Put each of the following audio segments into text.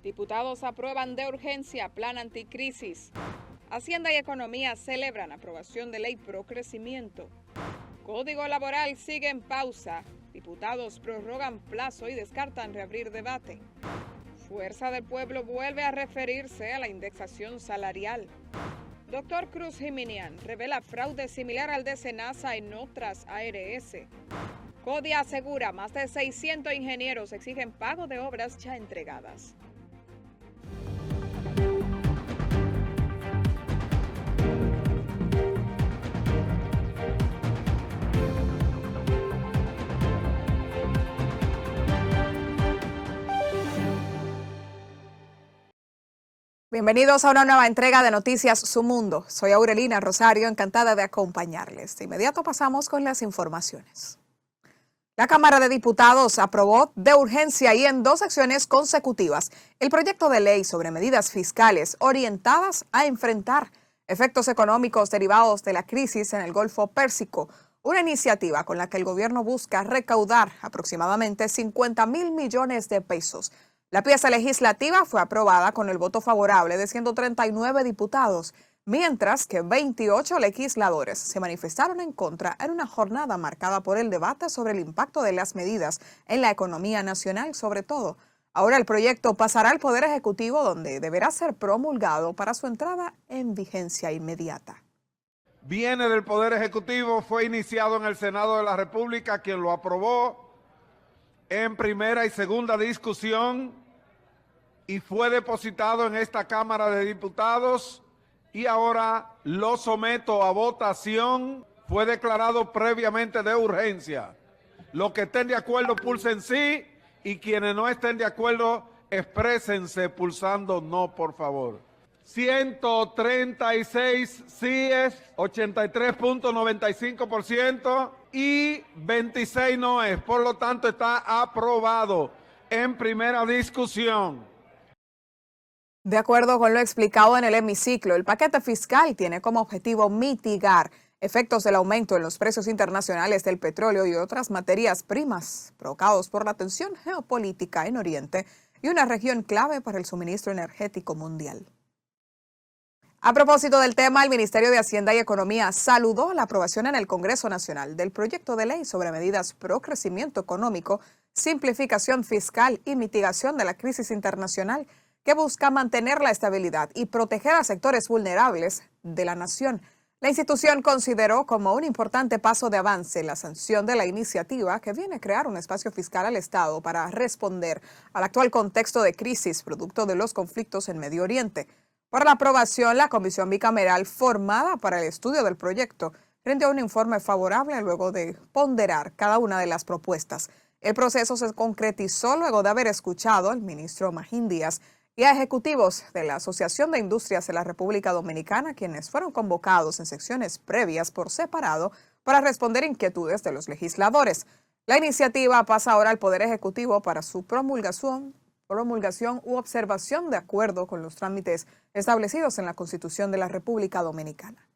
Diputados aprueban de urgencia plan anticrisis. Hacienda y Economía celebran aprobación de ley pro crecimiento. Código laboral sigue en pausa. Diputados prorrogan plazo y descartan reabrir debate. Fuerza del Pueblo vuelve a referirse a la indexación salarial. Doctor Cruz Jiminián revela fraude similar al de Senasa en otras ARS. CODIA asegura más de 600 ingenieros exigen pago de obras ya entregadas. Bienvenidos a una nueva entrega de Noticias Su Mundo. Soy Aurelina Rosario, encantada de acompañarles. De inmediato pasamos con las informaciones. La Cámara de Diputados aprobó de urgencia y en 2 secciones consecutivas el proyecto de ley sobre medidas fiscales orientadas a enfrentar efectos económicos derivados de la crisis en el Golfo Pérsico, una iniciativa con la que el gobierno busca recaudar aproximadamente 50.000 millones de pesos. La pieza legislativa fue aprobada con el voto favorable de 139 diputados, mientras que 28 legisladores se manifestaron en contra en una jornada marcada por el debate sobre el impacto de las medidas en la economía nacional, sobre todo. Ahora el proyecto pasará al Poder Ejecutivo, donde deberá ser promulgado para su entrada en vigencia inmediata. Viene del Poder Ejecutivo, fue iniciado en el Senado de la República, quien lo aprobó en primera y segunda discusión y fue depositado en esta Cámara de Diputados y ahora lo someto a votación. Fue declarado previamente de urgencia. Los que estén de acuerdo pulsen sí y quienes no estén de acuerdo exprésense pulsando no, por favor. 136 síes, 83.95% y 26 noes. Por lo tanto, está aprobado en primera discusión. De acuerdo con lo explicado en el hemiciclo, el paquete fiscal tiene como objetivo mitigar efectos del aumento en los precios internacionales del petróleo y otras materias primas provocados por la tensión geopolítica en Oriente y una región clave para el suministro energético mundial. A propósito del tema, el Ministerio de Hacienda y Economía saludó la aprobación en el Congreso Nacional del proyecto de ley sobre medidas pro crecimiento económico, simplificación fiscal y mitigación de la crisis internacional, que busca mantener la estabilidad y proteger a sectores vulnerables de la nación. La institución consideró como un importante paso de avance la sanción de la iniciativa que viene a crear un espacio fiscal al Estado para responder al actual contexto de crisis producto de los conflictos en Medio Oriente. Para la aprobación, la comisión bicameral formada para el estudio del proyecto rindió un informe favorable luego de ponderar cada una de las propuestas. El proceso se concretizó luego de haber escuchado al ministro Magín Díaz y a ejecutivos de la Asociación de Industrias de la República Dominicana, quienes fueron convocados en secciones previas por separado para responder inquietudes de los legisladores. La iniciativa pasa ahora al Poder Ejecutivo para su promulgación u observación de acuerdo con los trámites establecidos en la Constitución de la República Dominicana.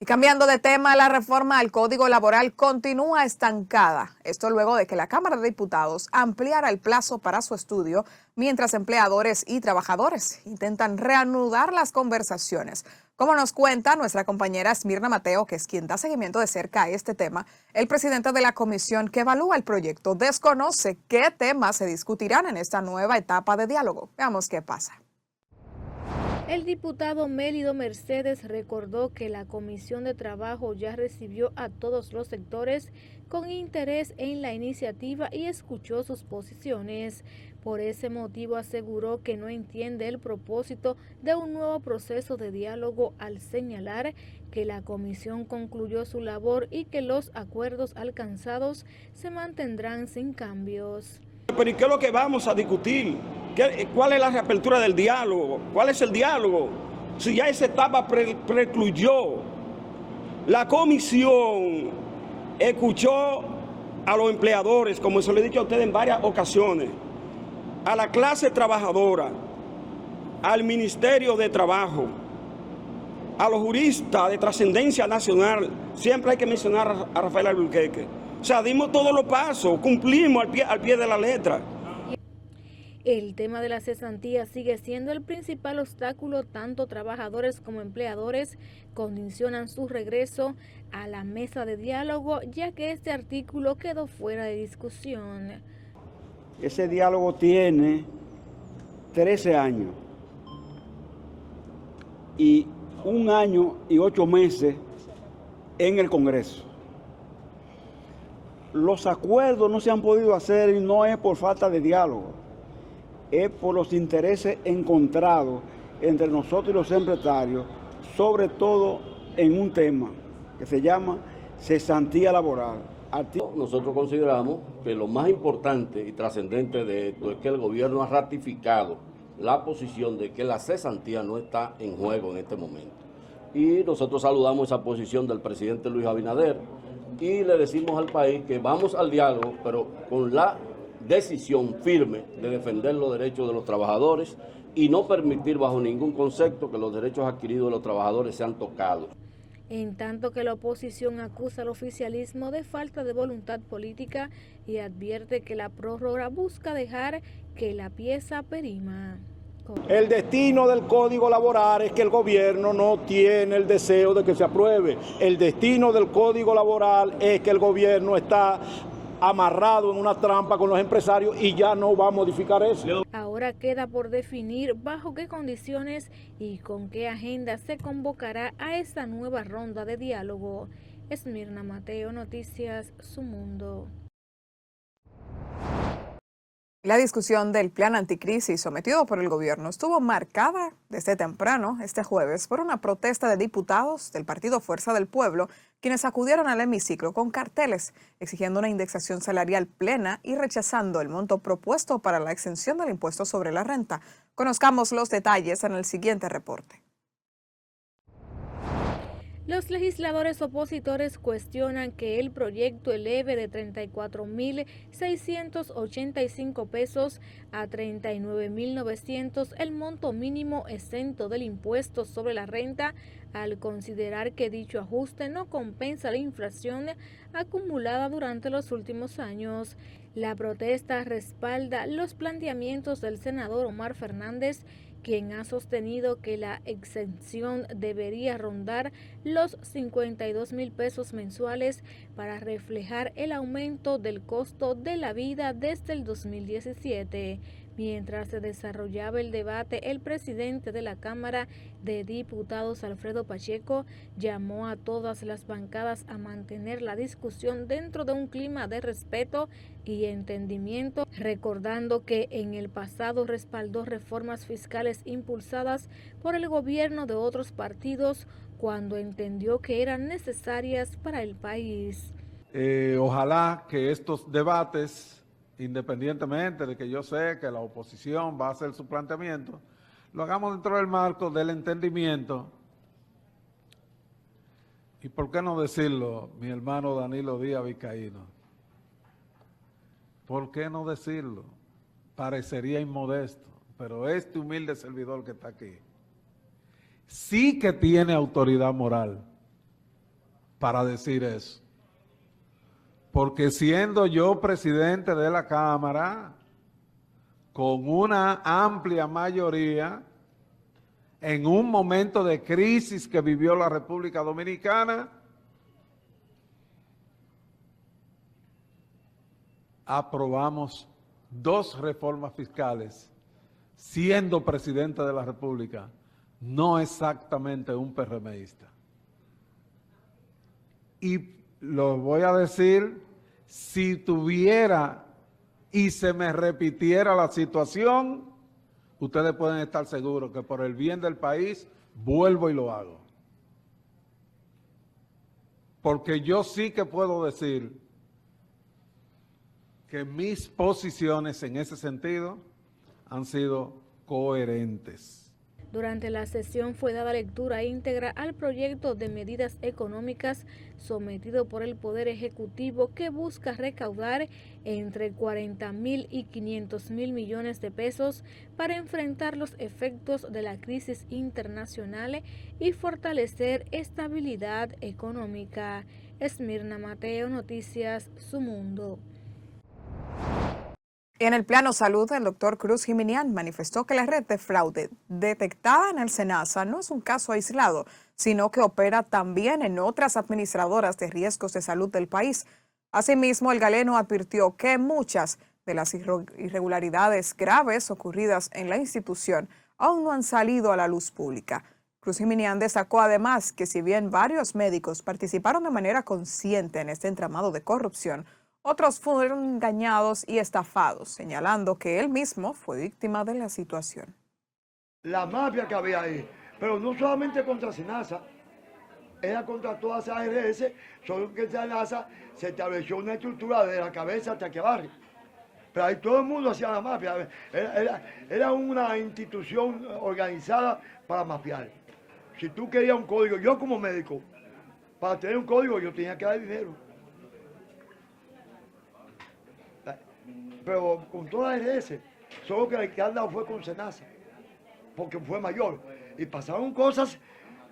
Y cambiando de tema, la reforma al Código Laboral continúa estancada. Esto luego de que la Cámara de Diputados ampliara el plazo para su estudio, mientras empleadores y trabajadores intentan reanudar las conversaciones. Como nos cuenta nuestra compañera Esmirna Mateo, que es quien da seguimiento de cerca a este tema, el presidente de la comisión que evalúa el proyecto desconoce qué temas se discutirán en esta nueva etapa de diálogo. Veamos qué pasa. El diputado Mélido Mercedes recordó que la Comisión de Trabajo ya recibió a todos los sectores con interés en la iniciativa y escuchó sus posiciones. Por ese motivo aseguró que no entiende el propósito de un nuevo proceso de diálogo al señalar que la comisión concluyó su labor y que los acuerdos alcanzados se mantendrán sin cambios. Pero ¿y qué es lo que vamos a discutir? ¿Cuál es la reapertura del diálogo? ¿Cuál es el diálogo? Si ya esa etapa precluyó. La comisión escuchó a los empleadores, como se lo he dicho a ustedes en varias ocasiones, a la clase trabajadora, al Ministerio de Trabajo, a los juristas de trascendencia nacional. Siempre hay que mencionar a Rafael Alburquerque. O sea, dimos todos los pasos, cumplimos al pie de la letra. El tema de la cesantía sigue siendo el principal obstáculo. Tanto trabajadores como empleadores condicionan su regreso a la mesa de diálogo, ya que este artículo quedó fuera de discusión. Ese diálogo tiene 13 años y 1 año y 8 meses en el Congreso. Los acuerdos no se han podido hacer y no es por falta de diálogo, es por los intereses encontrados entre nosotros y los empresarios, sobre todo en un tema que se llama cesantía laboral. Nosotros consideramos que lo más importante y trascendente de esto es que el gobierno ha ratificado la posición de que la cesantía no está en juego en este momento. Y nosotros saludamos esa posición del presidente Luis Abinader y le decimos al país que vamos al diálogo, pero con la decisión firme de defender los derechos de los trabajadores y no permitir bajo ningún concepto que los derechos adquiridos de los trabajadores sean tocados. En tanto que la oposición acusa al oficialismo de falta de voluntad política y advierte que la prórroga busca dejar que la pieza perima. El destino del Código Laboral es que el gobierno no tiene el deseo de que se apruebe. El destino del Código Laboral es que el gobierno está amarrado en una trampa con los empresarios y ya no va a modificar eso. Ahora queda por definir bajo qué condiciones y con qué agenda se convocará a esta nueva ronda de diálogo. Esmirna Mateo, Noticias Su Mundo. La discusión del plan anticrisis sometido por el gobierno estuvo marcada desde temprano este jueves por una protesta de diputados del partido Fuerza del Pueblo, quienes acudieron al hemiciclo con carteles exigiendo una indexación salarial plena y rechazando el monto propuesto para la exención del impuesto sobre la renta. Conozcamos los detalles en el siguiente reporte. Los legisladores opositores cuestionan que el proyecto eleve de 34.685 pesos a 39.900 el monto mínimo exento del impuesto sobre la renta, al considerar que dicho ajuste no compensa la inflación acumulada durante los últimos años. La protesta respalda los planteamientos del senador Omar Fernández, quien ha sostenido que la exención debería rondar los 52.000 pesos mensuales para reflejar el aumento del costo de la vida desde el 2017. Mientras se desarrollaba el debate, el presidente de la Cámara de Diputados, Alfredo Pacheco, llamó a todas las bancadas a mantener la discusión dentro de un clima de respeto y entendimiento, recordando que en el pasado respaldó reformas fiscales impulsadas por el gobierno de otros partidos cuando entendió que eran necesarias para el país. Ojalá que estos debates, independientemente de que yo sé que la oposición va a hacer su planteamiento, lo hagamos dentro del marco del entendimiento. Y por qué no decirlo, mi hermano Danilo Díaz Vizcaíno, ¿por qué no decirlo? Parecería inmodesto, pero este humilde servidor que está aquí sí que tiene autoridad moral para decir eso. Porque siendo yo presidente de la Cámara, con una amplia mayoría, en un momento de crisis que vivió la República Dominicana, aprobamos 2 reformas fiscales, siendo presidente de la República, no exactamente un PRMista. Y lo voy a decir, si tuviera y se me repitiera la situación, ustedes pueden estar seguros que por el bien del país vuelvo y lo hago. Porque yo sí que puedo decir que mis posiciones en ese sentido han sido coherentes. Durante la sesión fue dada lectura íntegra al proyecto de medidas económicas sometido por el Poder Ejecutivo, que busca recaudar entre 40.000 y 500.000 millones de pesos para enfrentar los efectos de la crisis internacional y fortalecer estabilidad económica. Esmirna Mateo, Noticias Su Mundo. En el plano salud, el doctor Cruz Jiminián manifestó que la red de fraude detectada en el SENASA no es un caso aislado, sino que opera también en otras administradoras de riesgos de salud del país. Asimismo, el galeno advirtió que muchas de las irregularidades graves ocurridas en la institución aún no han salido a la luz pública. Cruz Jiminián destacó además que si bien varios médicos participaron de manera consciente en este entramado de corrupción, otros fueron engañados y estafados, señalando que él mismo fue víctima de la situación. La mafia que había ahí, pero no solamente contra SENASA, era contra todas las ARS, solo que en SENASA se estableció una estructura de la cabeza hasta que abajo. Pero ahí todo el mundo hacía la mafia, era una institución organizada para mafiar. Si tú querías un código, yo como médico, para tener un código yo tenía que dar dinero. Pero con todas las ARS, solo que el que han dado fue con SENASA, porque fue mayor. Y pasaron cosas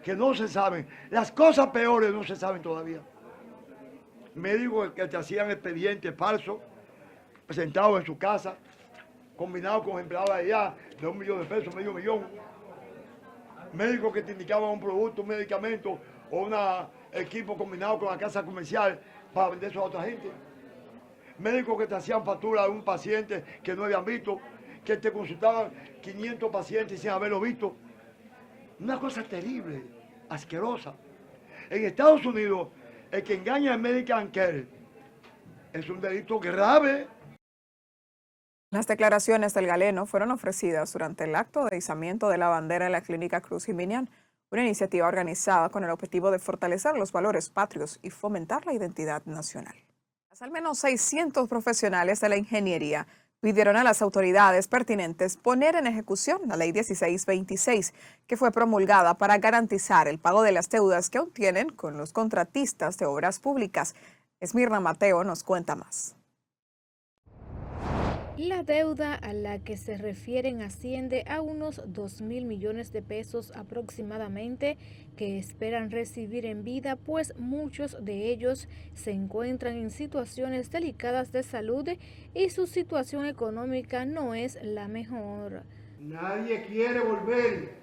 que no se saben. Las cosas peores no se saben todavía. Médicos que te hacían expedientes falsos, presentados en su casa, combinados con empleados allá de $1 millón de pesos, medio millón. Médicos que te indicaban un producto, un medicamento o un equipo combinado con la casa comercial para vender eso a otra gente. Médicos que te hacían factura de un paciente que no habían visto, que te consultaban 500 pacientes sin haberlo visto. Una cosa terrible, asquerosa. En Estados Unidos, el que engaña al Medicare Care es un delito grave. Las declaraciones del galeno fueron ofrecidas durante el acto de izamiento de la bandera en la Clínica Cruz Jiminián, una iniciativa organizada con el objetivo de fortalecer los valores patrios y fomentar la identidad nacional. Al menos 600 profesionales de la ingeniería pidieron a las autoridades pertinentes poner en ejecución la Ley 1626, que fue promulgada para garantizar el pago de las deudas que aún tienen con los contratistas de obras públicas. Esmirna Mateo nos cuenta más. La deuda a la que se refieren asciende a unos 2.000 millones de pesos aproximadamente que esperan recibir en vida, pues muchos de ellos se encuentran en situaciones delicadas de salud y su situación económica no es la mejor. Nadie quiere volver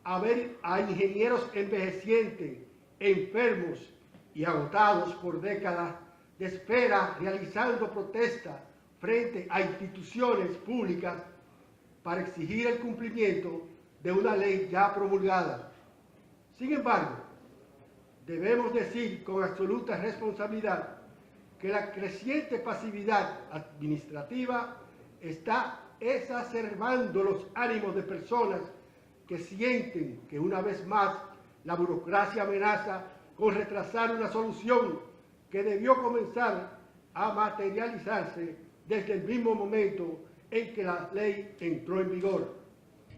a ver a ingenieros envejecientes, enfermos y agotados por décadas de espera realizando protestas frente a instituciones públicas para exigir el cumplimiento de una ley ya promulgada. Sin embargo, debemos decir con absoluta responsabilidad que la creciente pasividad administrativa está exacerbando los ánimos de personas que sienten que una vez más la burocracia amenaza con retrasar una solución que debió comenzar a materializarse desde el mismo momento en que la ley entró en vigor.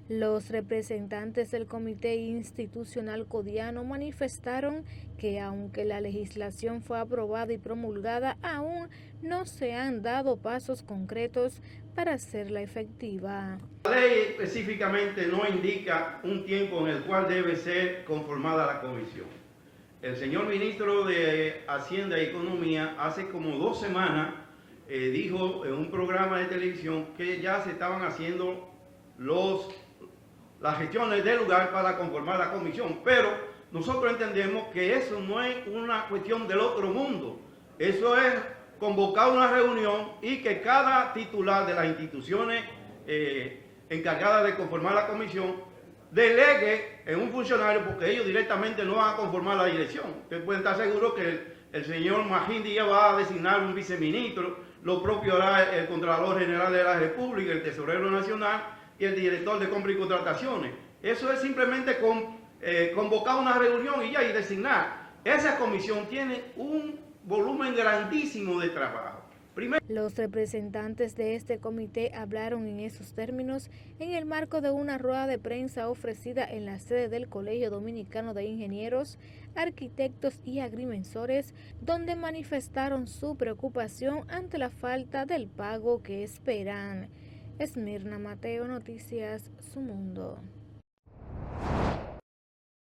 Los representantes del Comité Institucional Codiano manifestaron que aunque la legislación fue aprobada y promulgada, aún no se han dado pasos concretos para hacerla efectiva. La ley específicamente no indica un tiempo en el cual debe ser conformada la comisión. El señor ministro de Hacienda y Economía hace como 2 semanas dijo en un programa de televisión que ya se estaban haciendo las gestiones del lugar para conformar la comisión, pero nosotros entendemos que eso no es una cuestión del otro mundo, eso es convocar una reunión y que cada titular de las instituciones encargadas de conformar la comisión delegue en un funcionario, porque ellos directamente no van a conformar la dirección. Ustedes pueden estar seguros que el señor Magín Díaz va a designar un viceministro, lo propio hará el Contralor General de la República, el Tesorero Nacional y el Director de Compra y Contrataciones. Eso es simplemente convocar una reunión y ya, y designar. Esa comisión tiene un volumen grandísimo de trabajo. Los representantes de este comité hablaron en esos términos en el marco de una rueda de prensa ofrecida en la sede del Colegio Dominicano de Ingenieros, Arquitectos y Agrimensores, donde manifestaron su preocupación ante la falta del pago que esperan. Esmirna Mateo, Noticias Su Mundo.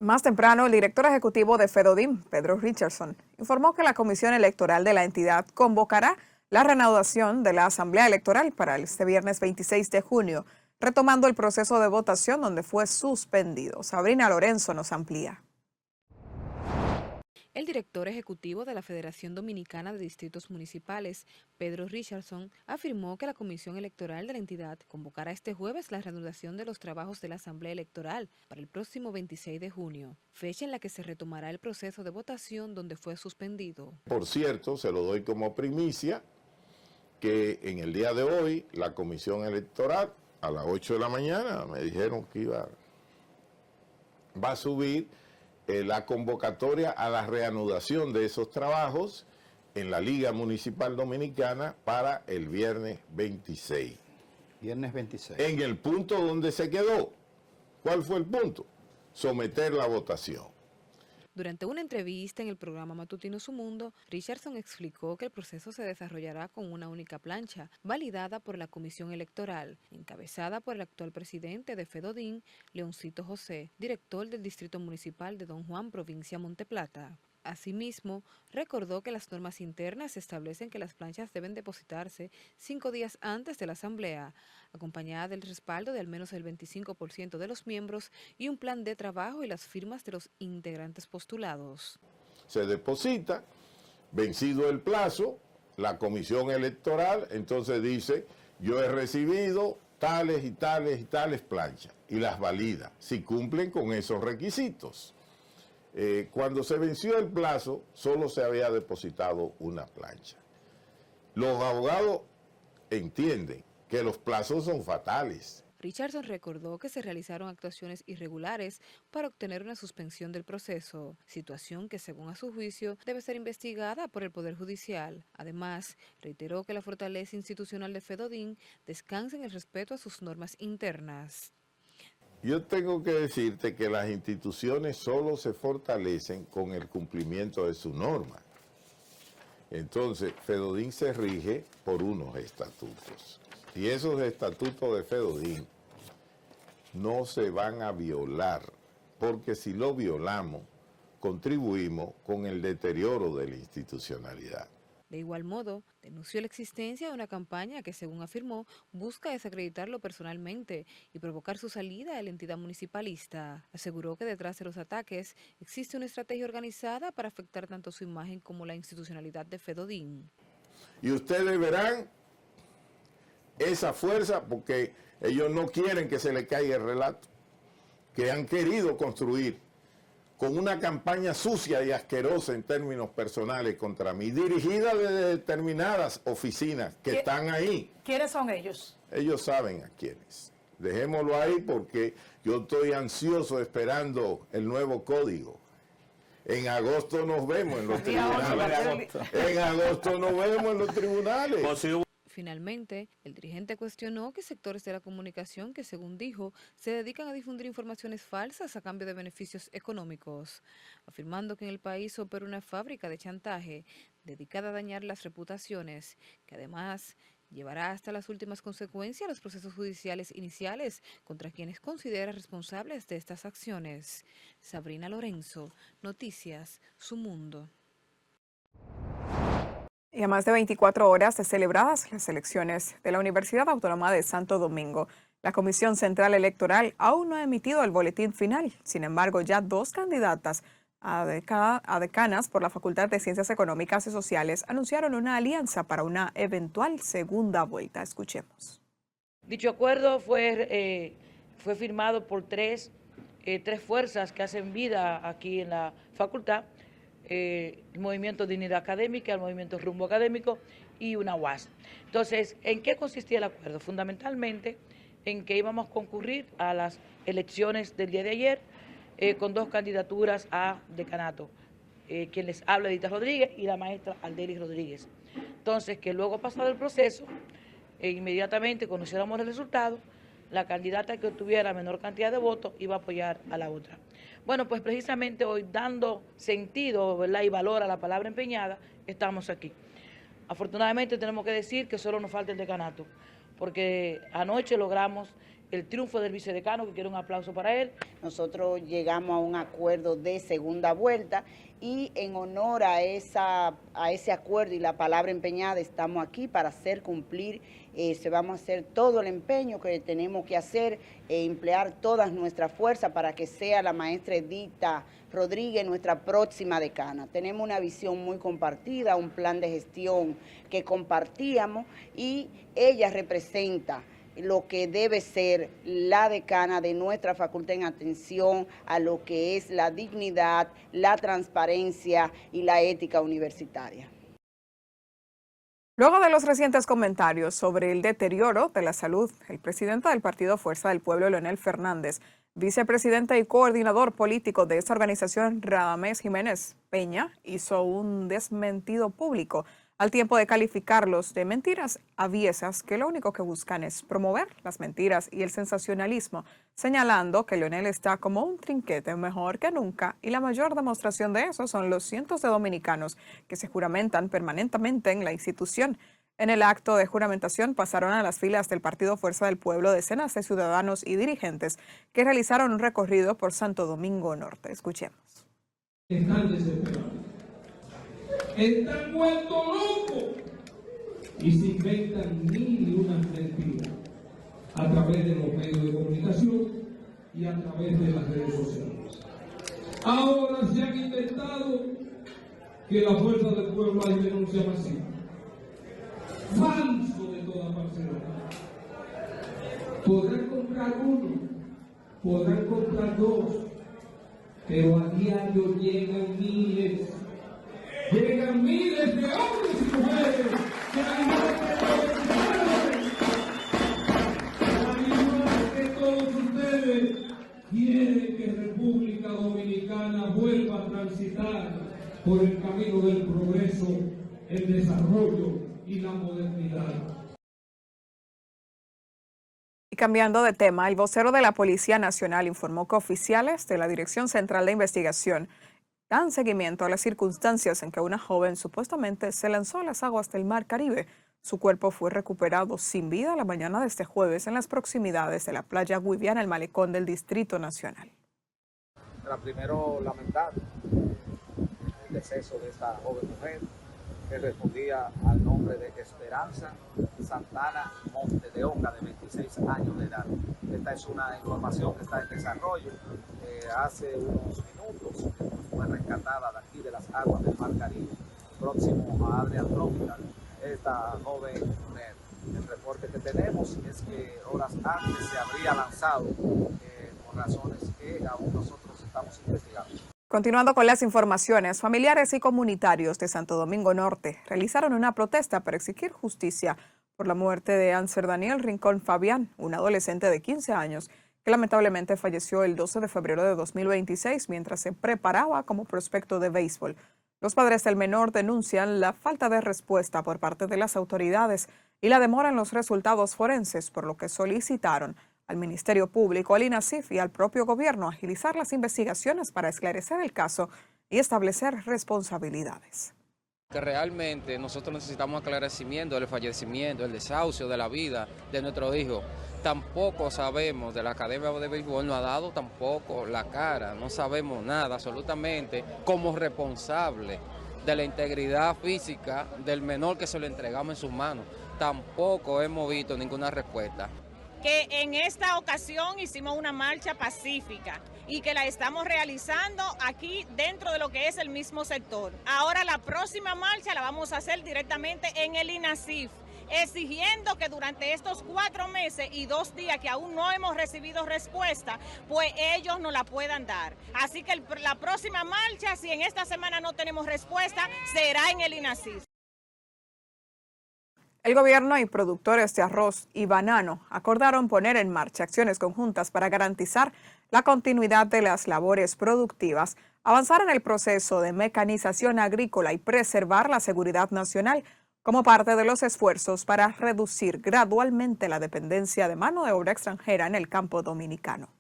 Más temprano, el director ejecutivo de FEDODIM, Pedro Richardson, informó que la Comisión Electoral de la entidad convocará la reanudación de la Asamblea Electoral para este viernes 26 de junio, retomando el proceso de votación donde fue suspendido. Sabrina Lorenzo nos amplía. El director ejecutivo de la Federación Dominicana de Distritos Municipales, Pedro Richardson, afirmó que la Comisión Electoral de la entidad convocará este jueves la reanudación de los trabajos de la Asamblea Electoral para el próximo 26 de junio, fecha en la que se retomará el proceso de votación donde fue suspendido. Por cierto, se lo doy como primicia, que en el día de hoy la Comisión Electoral a las 8 de la mañana me dijeron que va a subir la convocatoria a la reanudación de esos trabajos en la Liga Municipal Dominicana para el viernes 26. Viernes 26. En el punto donde se quedó. ¿Cuál fue el punto? Someter la votación. Durante una entrevista en el programa matutino Su Mundo, Richardson explicó que el proceso se desarrollará con una única plancha, validada por la Comisión Electoral, encabezada por el actual presidente de FEDODIN, Leoncito José, director del Distrito Municipal de Don Juan, provincia Monte Plata. Asimismo, recordó que las normas internas establecen que las planchas deben depositarse 5 días antes de la asamblea, acompañada del respaldo de al menos el 25% de los miembros y un plan de trabajo y las firmas de los integrantes postulados. Se deposita, vencido el plazo, la comisión electoral entonces dice, yo he recibido tales y tales y tales planchas, y las valida, si cumplen con esos requisitos. Cuando se venció el plazo, solo se había depositado una plancha. Los abogados entienden que los plazos son fatales. Richardson recordó que se realizaron actuaciones irregulares para obtener una suspensión del proceso, situación que, según a su juicio, debe ser investigada por el Poder Judicial. Además, reiteró que la fortaleza institucional de FEDODIN descansa en el respeto a sus normas internas. Yo tengo que decirte que las instituciones solo se fortalecen con el cumplimiento de su norma. Entonces, FEDODIN se rige por unos estatutos. Y esos estatutos de FEDODIN no se van a violar, porque si lo violamos, contribuimos con el deterioro de la institucionalidad. De igual modo, denunció la existencia de una campaña que, según afirmó, busca desacreditarlo personalmente y provocar su salida de la entidad municipalista. Aseguró que detrás de los ataques existe una estrategia organizada para afectar tanto su imagen como la institucionalidad de FEDODIN. Y ustedes verán esa fuerza, porque ellos no quieren que se le caiga el relato, que han querido construir con una campaña sucia y asquerosa en términos personales contra mí, dirigida de determinadas oficinas que están ahí. ¿Quiénes son ellos? Ellos saben a quiénes. Dejémoslo ahí porque yo estoy ansioso esperando el nuevo código. En agosto nos vemos en los tribunales. En agosto nos vemos en los tribunales. Finalmente, el dirigente cuestionó que sectores de la comunicación que, según dijo, se dedican a difundir informaciones falsas a cambio de beneficios económicos, afirmando que en el país opera una fábrica de chantaje dedicada a dañar las reputaciones, que además llevará hasta las últimas consecuencias los procesos judiciales iniciales contra quienes considera responsables de estas acciones. Sabrina Lorenzo, Noticias, Su Mundo. Y a más de 24 horas de celebradas las elecciones de la Universidad Autónoma de Santo Domingo, la Comisión Central Electoral aún no ha emitido el boletín final. Sin embargo, ya 2 candidatas a decanas por la Facultad de Ciencias Económicas y Sociales anunciaron una alianza para una eventual segunda vuelta. Escuchemos. Dicho acuerdo fue firmado por tres fuerzas que hacen vida aquí en la facultad. El Movimiento Dignidad Académica, el Movimiento Rumbo Académico y una UAS. Entonces, ¿en qué consistía el acuerdo? Fundamentalmente en que íbamos a concurrir a las elecciones del día de ayer con 2 candidaturas a decanato. Quien les habla, Edita Rodríguez, y la maestra Aldelis Rodríguez. Entonces, que luego pasado el proceso, inmediatamente conociéramos el resultado, la candidata que obtuviera la menor cantidad de votos iba a apoyar a la otra. Bueno, pues precisamente hoy, dando sentido, ¿verdad?, y valor a la palabra empeñada, estamos aquí. Afortunadamente tenemos que decir que solo nos falta el decanato, porque anoche logramos el triunfo del vicedecano, que quiero un aplauso para él. Nosotros llegamos a un acuerdo de segunda vuelta y en honor a ese acuerdo y la palabra empeñada estamos aquí para hacer cumplir, vamos a hacer todo el empeño que tenemos que hacer, emplear todas nuestras fuerzas para que sea la maestra Edita Rodríguez nuestra próxima decana. Tenemos una visión muy compartida, un plan de gestión que compartíamos y ella representa lo que debe ser la decana de nuestra facultad en atención a lo que es la dignidad, la transparencia y la ética universitaria. Luego de los recientes comentarios sobre el deterioro de la salud, el presidente del Partido Fuerza del Pueblo, Leonel Fernández, vicepresidente y coordinador político de esta organización, Radamés Jiménez Peña, hizo un desmentido público al tiempo de calificarlos de mentiras aviesas que lo único que buscan es promover las mentiras y el sensacionalismo, señalando que Leonel está como un trinquete mejor que nunca y la mayor demostración de eso son los cientos de dominicanos que se juramentan permanentemente en la institución. En el acto de juramentación pasaron a las filas del Partido Fuerza del Pueblo decenas de ciudadanos y dirigentes que realizaron un recorrido por Santo Domingo Norte. Escuchemos. Están desesperados. Están vueltos locos y se inventan mil y una mentiras a través de los medios de comunicación y a través de las redes sociales. Ahora se han inventado que la Fuerza del Pueblo hay denuncia masiva. Falso de toda falsedad. Podrán comprar uno, podrán comprar dos, pero a diario llegan miles de hombres y mujeres que que todos ustedes quieren que República Dominicana vuelva a transitar por el camino del progreso, el desarrollo y la modernidad. Y cambiando de tema, el vocero de la Policía Nacional informó que oficiales de la Dirección Central de Investigación dan seguimiento a las circunstancias en que una joven supuestamente se lanzó a las aguas del Mar Caribe. Su cuerpo fue recuperado sin vida la mañana de este jueves en las proximidades de la playa Guiviana, el malecón del Distrito Nacional. Primero, lamentar el deceso de esta joven mujer que respondía al nombre de Esperanza Santana Monte de Oca, de 26 años de edad. Esta es una información que está en desarrollo. Hace unos minutos fue rescatada de aquí de las aguas del Mar Caribe, próximo a Adrian Tropical, esta joven mujer. El reporte que tenemos es que horas antes se habría lanzado por razones que aún nosotros estamos investigando. Continuando con las informaciones, familiares y comunitarios de Santo Domingo Norte realizaron una protesta para exigir justicia por la muerte de Anser Daniel Rincón Fabián, un adolescente de 15 años que lamentablemente falleció el 12 de febrero de 2026 mientras se preparaba como prospecto de béisbol. Los padres del menor denuncian la falta de respuesta por parte de las autoridades y la demora en los resultados forenses, por lo que solicitaron al Ministerio Público, al INASIF y al propio gobierno agilizar las investigaciones para esclarecer el caso y establecer responsabilidades. Que realmente nosotros necesitamos aclaramiento del fallecimiento, el desahucio de la vida de nuestro hijo. Tampoco sabemos, de la Academia de Béisbol no ha dado tampoco la cara, no sabemos nada absolutamente como responsable de la integridad física del menor que se lo entregamos en sus manos. Tampoco hemos visto ninguna respuesta. Que en esta ocasión hicimos una marcha pacífica y que la estamos realizando aquí dentro de lo que es el mismo sector. Ahora la próxima marcha la vamos a hacer directamente en el INASIF, exigiendo que durante estos 4 meses y 2 días que aún no hemos recibido respuesta, pues ellos nos la puedan dar. Así que la próxima marcha, si en esta semana no tenemos respuesta, será en el INASIF. El gobierno y productores de arroz y banano acordaron poner en marcha acciones conjuntas para garantizar la continuidad de las labores productivas, avanzar en el proceso de mecanización agrícola y preservar la seguridad nacional como parte de los esfuerzos para reducir gradualmente la dependencia de mano de obra extranjera en el campo dominicano.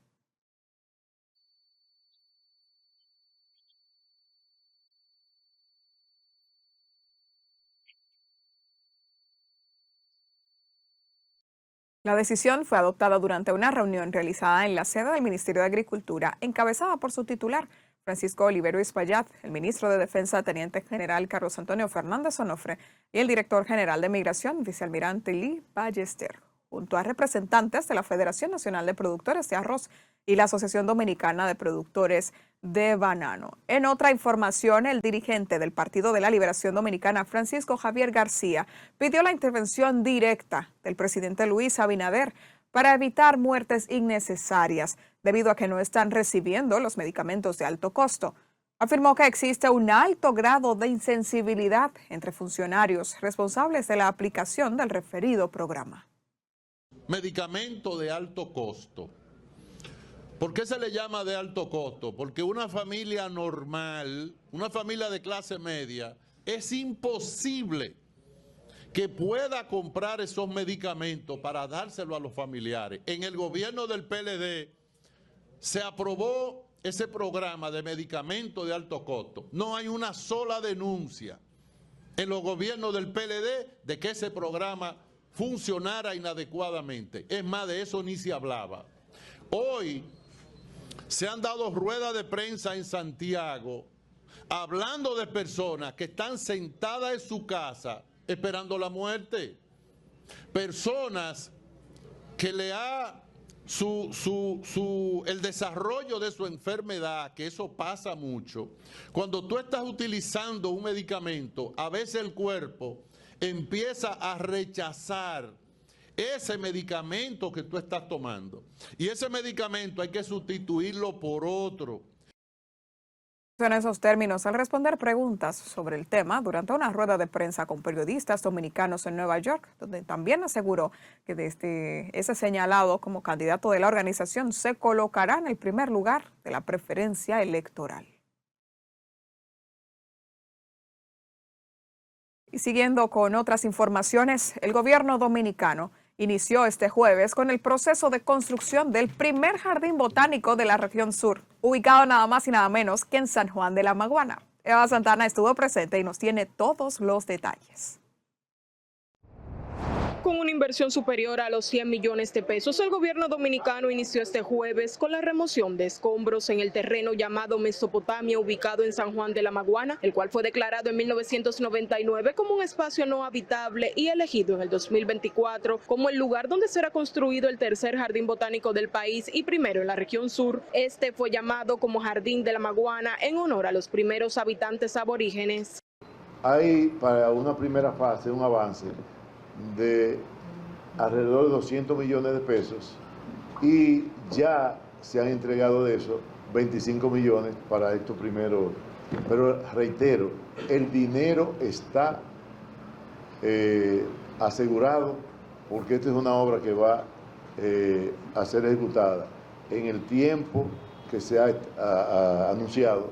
La decisión fue adoptada durante una reunión realizada en la sede del Ministerio de Agricultura, encabezada por su titular, Francisco Olivero Espaillat, el ministro de Defensa, Teniente General Carlos Antonio Fernández Onofre, y el director general de Migración, Vicealmirante Lee Ballester, junto a representantes de la Federación Nacional de Productores de Arroz y la Asociación Dominicana de Productores de Banano. En otra información, el dirigente del Partido de la Liberación Dominicana, Francisco Javier García, pidió la intervención directa del presidente Luis Abinader para evitar muertes innecesarias, debido a que no están recibiendo los medicamentos de alto costo. Afirmó que existe un alto grado de insensibilidad entre funcionarios responsables de la aplicación del referido programa. Medicamento de alto costo. ¿Por qué se le llama de alto costo? Porque una familia normal, una familia de clase media, es imposible que pueda comprar esos medicamentos para dárselo a los familiares. En el gobierno del PLD se aprobó ese programa de medicamentos de alto costo. No hay una sola denuncia en los gobiernos del PLD de que ese programa funcionara inadecuadamente. Es más, de eso ni se hablaba. Hoy se han dado ruedas de prensa en Santiago hablando de personas que están sentadas en su casa esperando la muerte. Personas que le ha el desarrollo de su enfermedad, que eso pasa mucho. Cuando tú estás utilizando un medicamento, a veces el cuerpo empieza a rechazar ese medicamento que tú estás tomando. Y ese medicamento hay que sustituirlo por otro. En esos términos, al responder preguntas sobre el tema durante una rueda de prensa con periodistas dominicanos en Nueva York, donde también aseguró que desde ese señalado como candidato de la organización se colocará en el primer lugar de la preferencia electoral. Y siguiendo con otras informaciones, el gobierno dominicano inició este jueves con el proceso de construcción del primer jardín botánico de la región sur, ubicado nada más y nada menos que en San Juan de la Maguana. Eva Santana estuvo presente y nos tiene todos los detalles. Con una inversión superior a los 100 millones de pesos, el gobierno dominicano inició este jueves con la remoción de escombros en el terreno llamado Mesopotamia, ubicado en San Juan de la Maguana, el cual fue declarado en 1999 como un espacio no habitable y elegido en el 2024 como el lugar donde será construido el tercer jardín botánico del país y primero en la región sur. Este fue llamado como Jardín de la Maguana en honor a los primeros habitantes aborígenes. Hay para una primera fase un avance de alrededor de 200 millones de pesos y ya se han entregado de eso 25 millones para estos primeros, pero reitero, el dinero está asegurado porque esta es una obra que va a ser ejecutada en el tiempo que se ha anunciado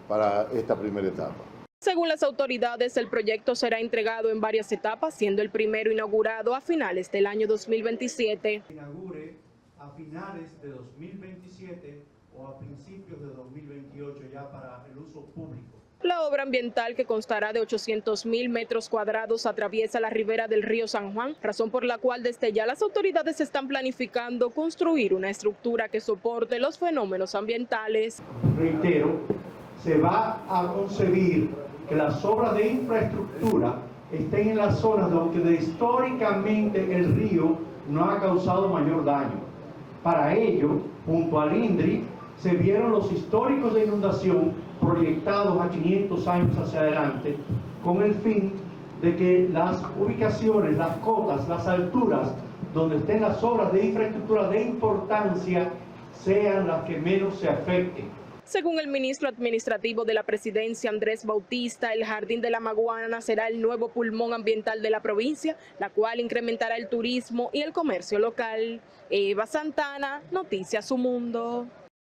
para esta primera etapa. Según las autoridades, el proyecto será entregado en varias etapas, siendo el primero inaugurado a finales del año 2027. Inaugure a finales de 2027 o a principios de 2028 ya para el uso público. La obra ambiental, que constará de 800.000 metros cuadrados, atraviesa la ribera del río San Juan, razón por la cual desde ya las autoridades están planificando construir una estructura que soporte los fenómenos ambientales. Reitero, se va a concebir que las obras de infraestructura estén en las zonas donde históricamente el río no ha causado mayor daño. Para ello, junto al INDRI, se vieron los históricos de inundación proyectados a 500 años hacia adelante, con el fin de que las ubicaciones, las cotas, las alturas donde estén las obras de infraestructura de importancia sean las que menos se afecten. Según el ministro administrativo de la presidencia, Andrés Bautista, el Jardín de la Maguana será el nuevo pulmón ambiental de la provincia, la cual incrementará el turismo y el comercio local. Eva Santana, Noticias Su Mundo.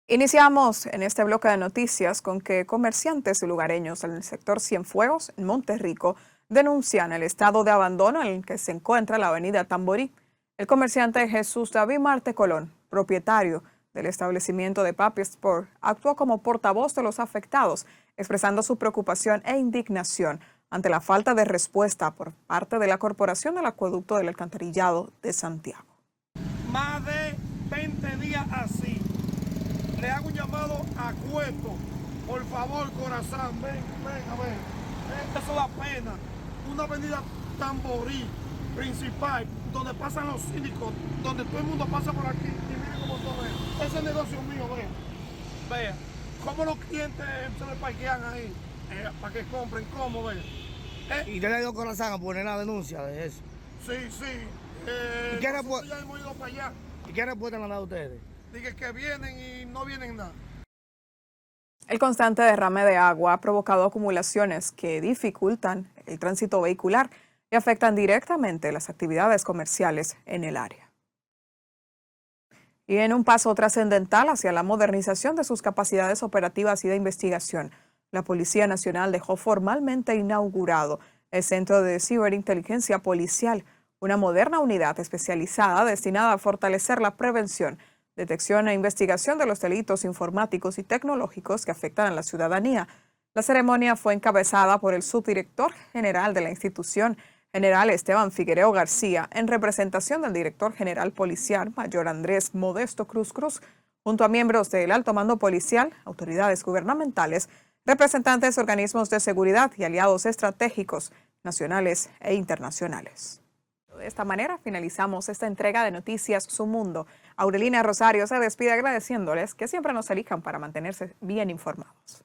Iniciamos en este bloque de noticias con que comerciantes y lugareños en el sector Cienfuegos, en Monterrico, denuncian el estado de abandono en el que se encuentra la avenida Tamborí. El comerciante Jesús David Marte Colón, propietario del establecimiento de Papi Sport, actuó como portavoz de los afectados, expresando su preocupación e indignación ante la falta de respuesta por parte de la Corporación del Acueducto del Alcantarillado de Santiago. más de 20 días así. Le hago un llamado a Cueto. Por favor, corazón, ven a ver. Eso da pena. Una avenida Tamborí principal, donde pasan los cínicos, donde todo el mundo pasa por aquí. Y miren cómo todo es. Ese negocio mío, vea. Cómo los clientes se le parquean ahí para que compren, cómo, vea. ¿Y te le dio corazón a poner la denuncia de eso? Sí. ¿Y qué ya hemos ido para allá. ¿Y qué respuesta le han dado a ustedes? Dije que vienen y no vienen nada. El constante derrame de agua ha provocado acumulaciones que dificultan el tránsito vehicular y afectan directamente las actividades comerciales en el área. Y en un paso trascendental hacia la modernización de sus capacidades operativas y de investigación, la Policía Nacional dejó formalmente inaugurado el Centro de Ciberinteligencia Policial, una moderna unidad especializada destinada a fortalecer la prevención, detección e investigación de los delitos informáticos y tecnológicos que afectan a la ciudadanía. La ceremonia fue encabezada por el subdirector general de la institución, general Esteban Figuereo García, en representación del director general policial, mayor Andrés Modesto Cruz, junto a miembros del alto mando policial, autoridades gubernamentales, representantes de organismos de seguridad y aliados estratégicos nacionales e internacionales. De esta manera finalizamos esta entrega de Noticias Su Mundo. Aurelina Rosario se despide agradeciéndoles que siempre nos elijan para mantenerse bien informados.